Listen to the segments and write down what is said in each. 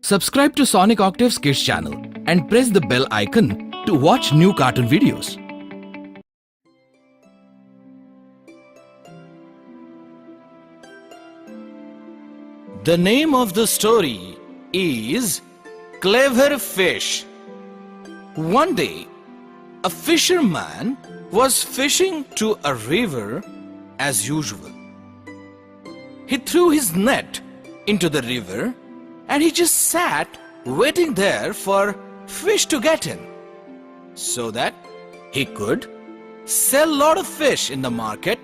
Subscribe to Sonic Octave's Kids channel and press the bell icon to watch new cartoon videos. The name of the story is Clever Fish. One day, a fisherman was fishing to a river as usual. He threw his net into the river and he just sat waiting there for fish to get in so that he could sell a lot of fish in the market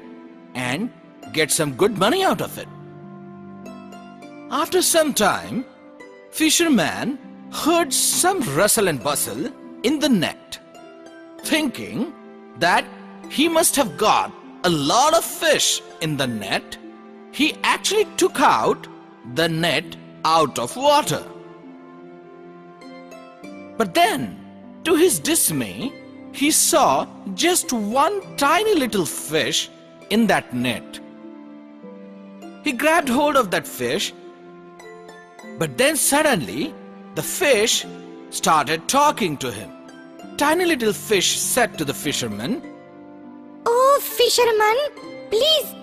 and get some good money out of it. After some time, fisherman heard some rustle and bustle in the net. Thinking that he must have got a lot of fish in the net, he actually took out the net out of water. But then, to his dismay, he saw just one tiny little fish in that net. He grabbed hold of that fish, but then suddenly the fish started talking to him. Tiny little fish said to the fisherman, "Oh, fisherman, please,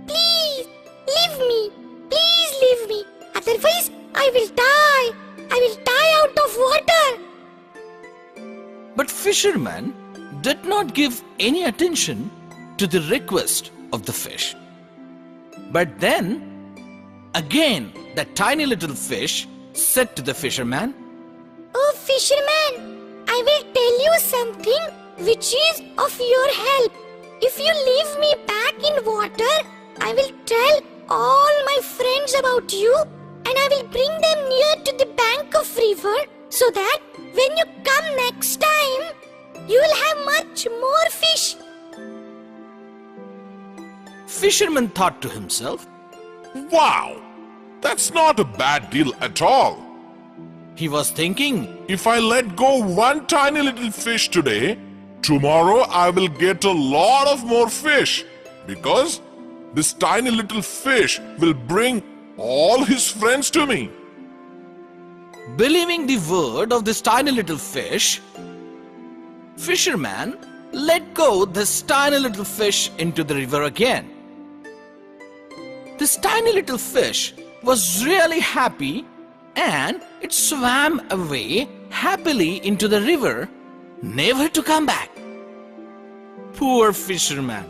please, leave me. Please leave me. Otherwise, I will die. I will die out of water." But fisherman did not give any attention to the request of the fish. But then, again, that tiny little fish said to the fisherman, "Oh, fisherman, I will tell you something which is of your help. If you leave me back in water, I will tell all my friends about you and I will bring them near to the bank of river so that when you come next time, you will have much more fish." Fisherman thought to himself, Wow, that's not a bad deal at all. he was thinking, If I let go one tiny little fish today, tomorrow I will get a lot of more fish because this tiny little fish will bring all his friends to me. believing the word of this tiny little fish, fisherman let go this tiny little fish into the river again. This tiny little fish was really happy and it swam away happily into the river, never to come back. Poor fisherman.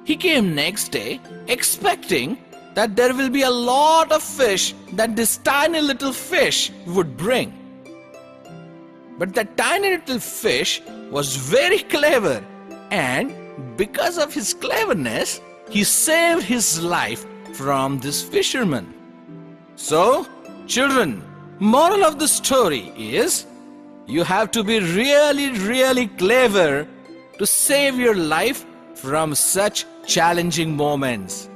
He came next day expecting that there will be a lot of fish that this tiny little fish would bring. But that tiny little fish was very clever, and because of his cleverness, he saved his life from this fisherman. So, children, moral of the story is, you have to be really, really clever to save your life from such challenging moments.